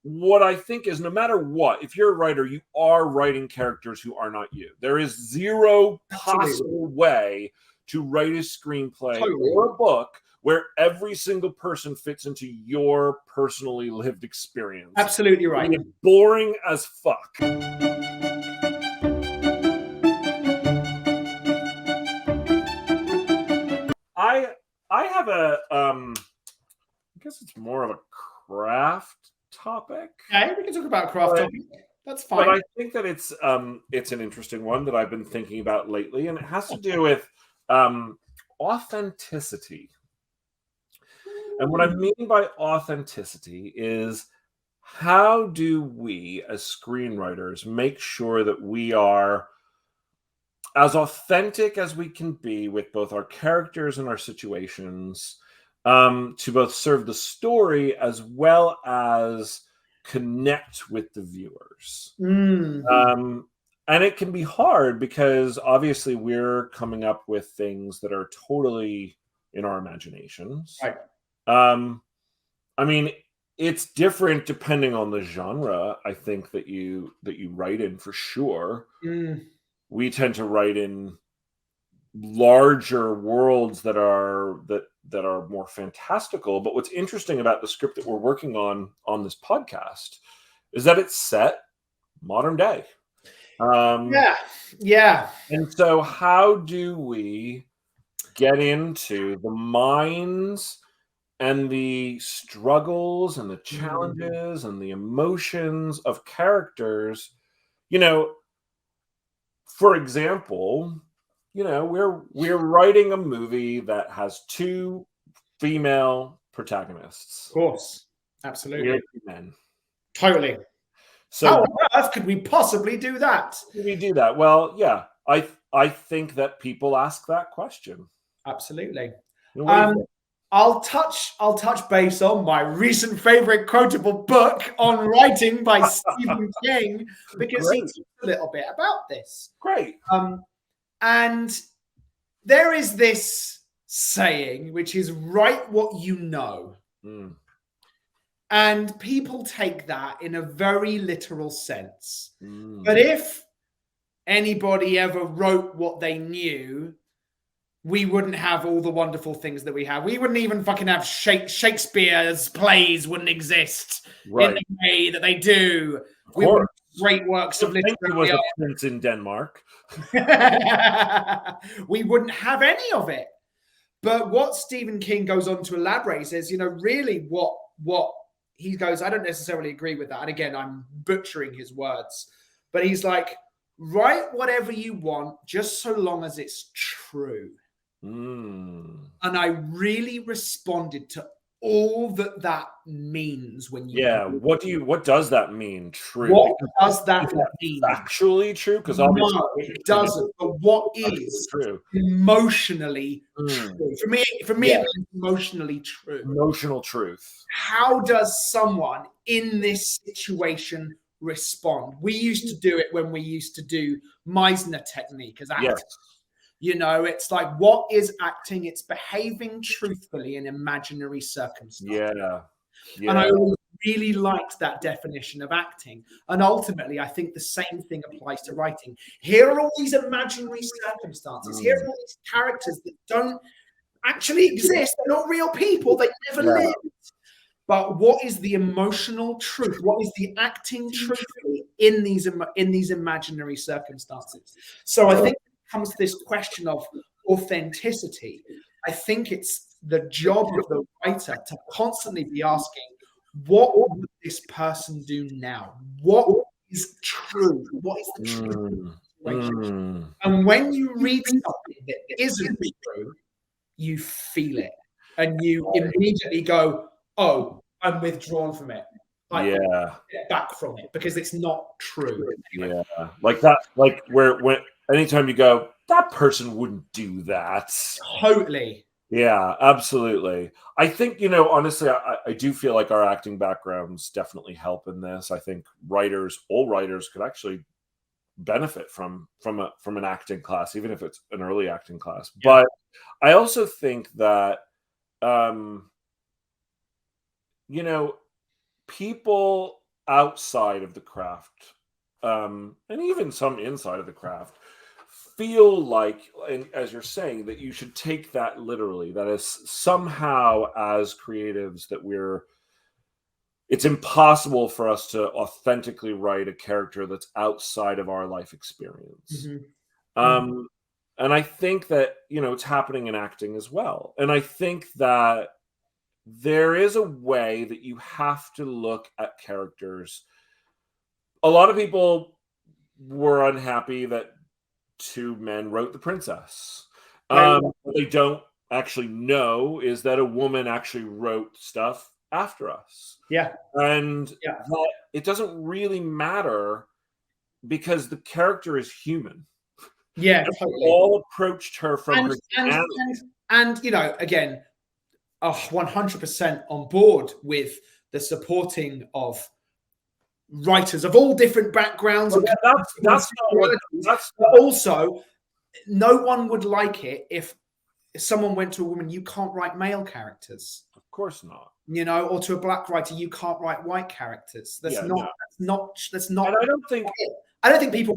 what I think is, no matter what, if you're a writer, you are writing characters who are not you. There is zero possible way to write a screenplay or a book where every single person fits into your personally lived experience. Absolutely right. It's boring as fuck. I have a I guess it's more of a craft topic. Okay, we can talk about craft topic. That's fine. But I think that it's an interesting one that I've been thinking about lately, and it has to do with authenticity. And what I mean by authenticity is, how do we as screenwriters make sure that we are as authentic as we can be with both our characters and our situations, to both serve the story as well as connect with the viewers. And it can be hard because obviously we're coming up with things that are totally in our imaginations. Right. I mean, it's different depending on the genre, I think, that you write in, for sure. We tend to write in larger worlds that are more fantastical. But what's interesting about the script that we're working on this podcast is that it's set modern day. Yeah. And so how do we get into the minds and the struggles and the challenges and the emotions of characters? For example, we're writing a movie that has two female protagonists. Of course. Absolutely. We're men. Totally. So how on earth could we possibly do that? Could we do that? Well, yeah, I think that people ask that question. Absolutely. I'll touch base on my recent favorite quotable book on writing by Stephen King, because he talks a little bit about this. Great. And there is this saying, which is write what you know. And people take that in a very literal sense. But if anybody ever wrote what they knew, we wouldn't have all the wonderful things that we have. We wouldn't even fucking have Shakespeare's plays wouldn't exist in the way that they do. We wouldn't have great works of literature. There was a prince in Denmark. We wouldn't have any of it. But what Stephen King goes on to elaborate says, really what he goes, I don't necessarily agree with that. And again, I'm butchering his words. But he's like, write whatever you want, just so long as it's true. And I really responded to all that means when you. Yeah, what does that mean? True. What does that mean? Actually true? Because obviously no, it doesn't. But what is true? Emotionally true. For me, it means emotionally true. Emotional truth. How does someone in this situation respond? We used to do it when we used to do Meisner technique as acting. Yes. It's like, what is acting? It's behaving truthfully in imaginary circumstances. Yeah. And I always really liked that definition of acting. And ultimately, I think the same thing applies to writing. Here are all these imaginary circumstances. Here are all these characters that don't actually exist. They're not real people. They never lived. But what is the emotional truth? What is the acting truthfully in these imaginary circumstances? So I think comes to this question of authenticity, I think it's the job of the writer to constantly be asking, what would this person do now? What is true? What is the truth? And when you read something that isn't true, you feel it. And you immediately go, oh, I'm withdrawn from it. Get back from it because it's not true. Yeah. Like that, like when anytime you go, that person wouldn't do that. Totally. Yeah, absolutely. I think, honestly, I do feel like our acting backgrounds definitely help in this. I think all writers could actually benefit from an acting class, even if it's an early acting class. Yeah. But I also think that, people outside of the craft, and even some inside of the craft, feel like, and as you're saying, that you should take that literally. That is somehow, as creatives, that it's impossible for us to authentically write a character that's outside of our life experience. And I think that, it's happening in acting as well. And I think that there is a way that you have to look at characters. A lot of people were unhappy that two men wrote the princess. What they don't actually know is that a woman actually wrote stuff after us. Yeah. And that it doesn't really matter because the character is human. Yeah, and totally. all approached her from her and again, 100% on board with the supporting of writers of all different backgrounds. That's but also, no one would like it if someone went to a woman, you can't write male characters. Of course not. Or to a black writer, you can't write white characters. That's not. And I don't think people.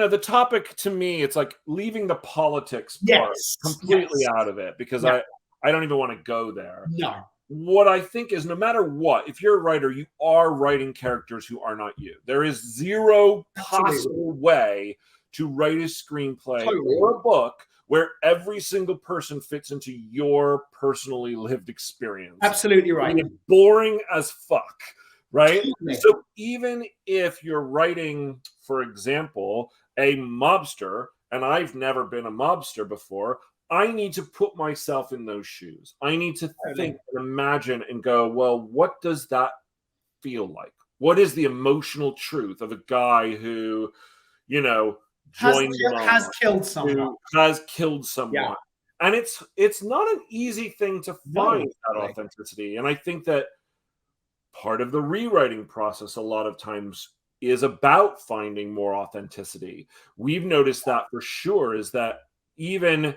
the topic to me, it's like leaving the politics part completely out of it, because I don't even want to go there. No. What I think is, no matter what, if you're a writer, you are writing characters who are not you. There is zero possible way to write a screenplay or a book where every single person fits into your personally lived experience. Absolutely right. It's boring as fuck, right? So even if you're writing, for example, a mobster, and I've never been a mobster before, I need to put myself in those shoes. I need to think and imagine and go, well, what does that feel like? What is the emotional truth of a guy who, has killed someone? Yeah. And it's not an easy thing to find that authenticity. And I think that part of the rewriting process a lot of times is about finding more authenticity. We've noticed that for sure, is that even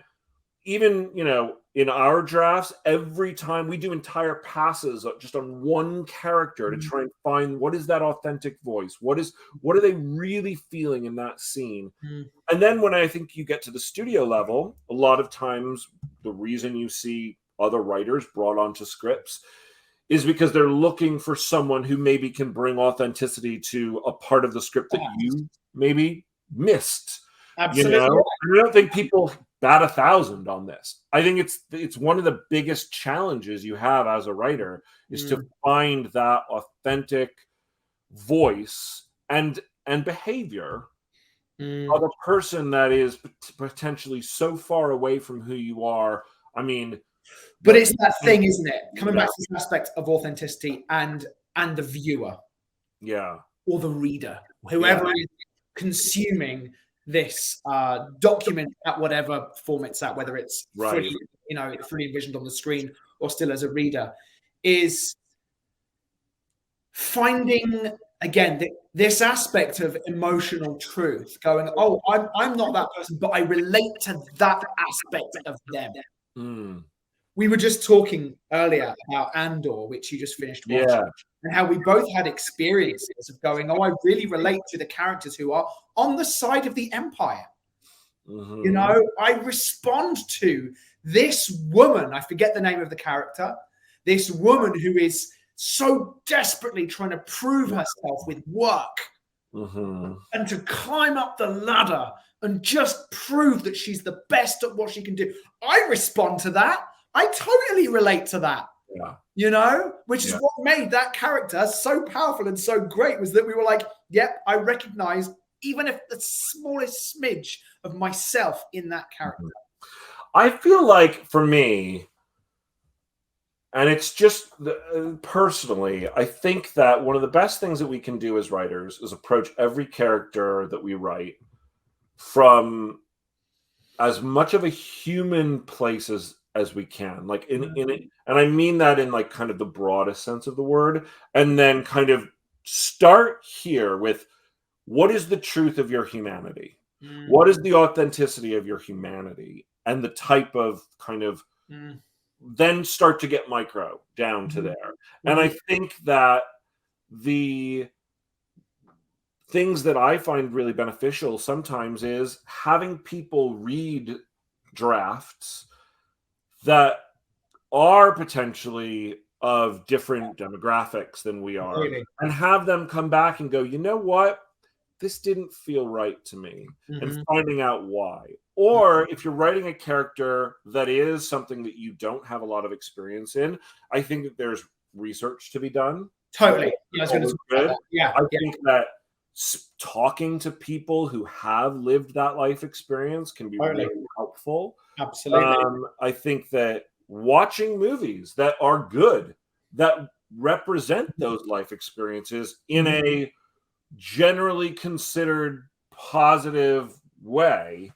in our drafts, every time we do entire passes just on one character to try and find what is that authentic voice, what are they really feeling in that scene. And then when I think you get to the studio level, a lot of times the reason you see other writers brought onto scripts is because they're looking for someone who maybe can bring authenticity to a part of the script that you maybe missed. Absolutely. I don't think people bat 1,000 on this. I think it's one of the biggest challenges you have as a writer is to find that authentic voice and behavior of a person that is potentially so far away from who you are. I mean, but it's that thing, isn't it? Coming back to this aspect of authenticity and the viewer, or the reader, whoever is consuming this document at whatever form it's at, whether it's fully envisioned on the screen or still as a reader, is finding again this aspect of emotional truth. Going, oh, I'm not that person, but I relate to that aspect of them. We were just talking earlier about Andor, which you just finished watching, and how we both had experiences of going, oh, I really relate to the characters who are on the side of the Empire. I respond to this woman, I forget the name of the character, this woman who is so desperately trying to prove herself with work and to climb up the ladder and just prove that she's the best at what she can do. I respond to that. I totally relate to that. Which is what made that character so powerful and so great, was that we were like, yep, I recognize even if the smallest smidge of myself in that character. I feel like for me, and it's just personally, I think that one of the best things that we can do as writers is approach every character that we write from as much of a human place as we can, like in it, and I mean that in like kind of the broadest sense of the word, and then kind of start here with what is the truth of your humanity, what is the authenticity of your humanity, and the type of kind of then start to get micro down to there. And I think that the things that I find really beneficial sometimes is having people read drafts that are potentially of different demographics than we are, and have them come back and go, you know what? This didn't feel right to me, and finding out why. Or if you're writing a character that is something that you don't have a lot of experience in, I think that there's research to be done. Totally. Yeah, I think that talking to people who have lived that life experience can be really helpful. Absolutely. I think that watching movies that are good, that represent those life experiences in a generally considered positive way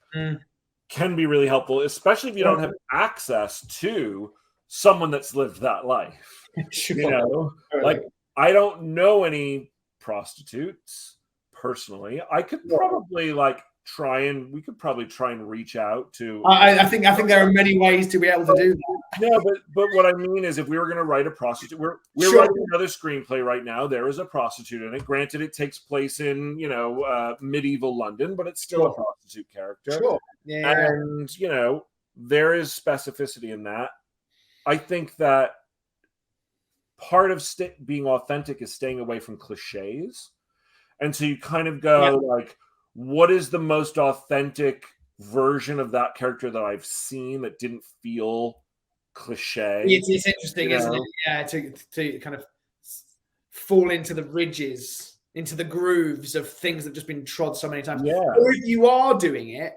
can be really helpful, especially if you don't have access to someone that's lived that life. You know, like I don't know any prostitutes personally. I could probably we could probably try and reach out to. I think there are many ways to be able to do that. No, but what I mean is, if we were going to write a prostitute, we're writing another screenplay right now. There is a prostitute in it. Granted, it takes place in medieval London, but it's still a prostitute character. Sure. Yeah. And there is specificity in that. I think that part of being authentic is staying away from cliches, and so you kind of go what is the most authentic version of that character that I've seen that didn't feel cliche? It's interesting, isn't it? Yeah, to kind of fall into the ridges, into the grooves of things that have just been trod so many times. Yeah. Or if you are doing it,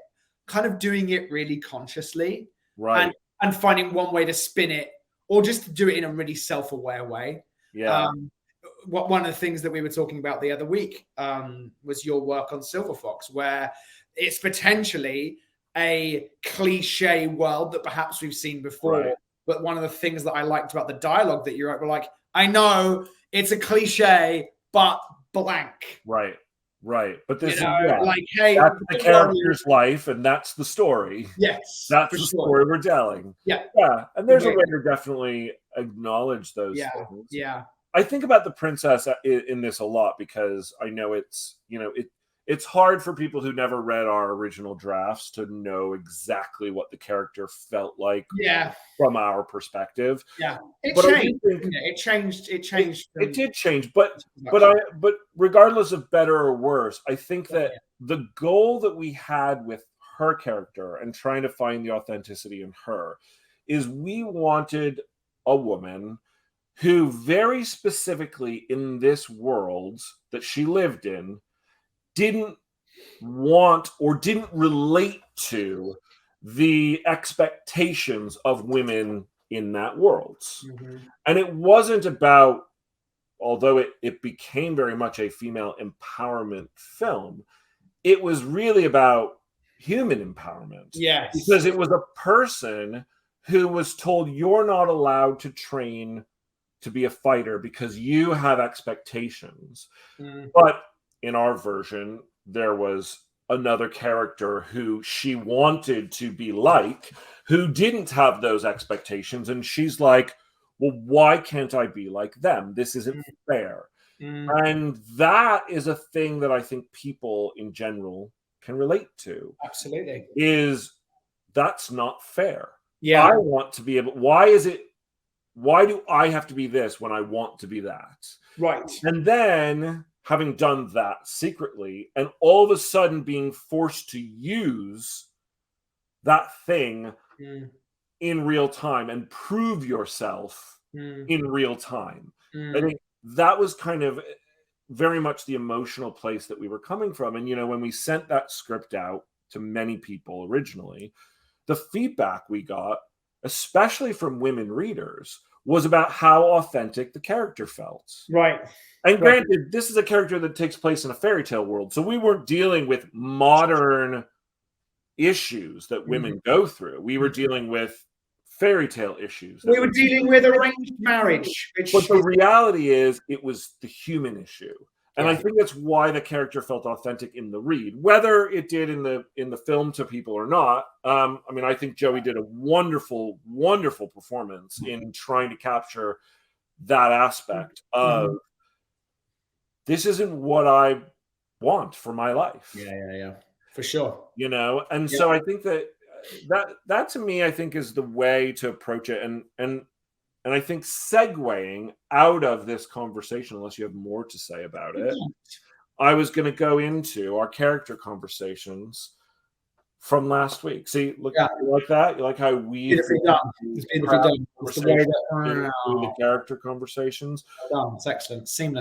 kind of doing it really consciously, right, and finding one way to spin it, or just to do it in a really self-aware way. Yeah. One of the things that we were talking about the other week was your work on Silver Fox, where it's potentially a cliche world that perhaps we've seen before. Right. But one of the things that I liked about the dialogue that you wrote were like, I know it's a cliche, but blank. Right. But this is hey, that's the character's life, and that's the story. Yes. That's the story we're telling. Yeah. And there's a way to definitely acknowledge those things. Yeah. I think about the princess in this a lot, because I know it's it's hard for people who never read our original drafts to know exactly what the character felt like from our perspective. Yeah, it changed. It did change, but regardless of better or worse, I think that the goal that we had with her character and trying to find the authenticity in her is we wanted a woman who very specifically in this world that she lived in didn't want or didn't relate to the expectations of women in that world. And it wasn't about, although it became very much a female empowerment film, it was really about human empowerment. Yes. Because it was a person who was told, you're not allowed to train to be a fighter because you have expectations. But in our version, there was another character who she wanted to be like, who didn't have those expectations. And she's like, well, why can't I be like them? This isn't fair. And that is a thing that I think people in general can relate to. Absolutely. Is that's not fair. Yeah. I want to be able, why do I have to be this when I want to be that? Right. And then having done that secretly and all of a sudden being forced to use that thing in real time and prove yourself in real time. I think that was kind of very much the emotional place that we were coming from. And, when we sent that script out to many people originally, the feedback we got, especially from women readers, was about how authentic the character felt. Right. And granted, this is a character that takes place in a fairy tale world. So we weren't dealing with modern issues that women go through. We were dealing with fairy tale issues. We were dealing with arranged marriage. But the reality is, it was the human issue. And I think that's why the character felt authentic in the read, whether it did in the film to people or not. I mean, I think Joey did a wonderful, wonderful performance in trying to capture that aspect of this isn't what I want for my life. Yeah, for sure. You know, and so I think that to me, I think is the way to approach it, and I think segueing out of this conversation, unless you have more to say about it, I was going to go into our character conversations from last week. See, look, you like that? You like how we Beautifully done. It's beautifully done. It's the way that the character conversations. done. It's excellent. Seamless.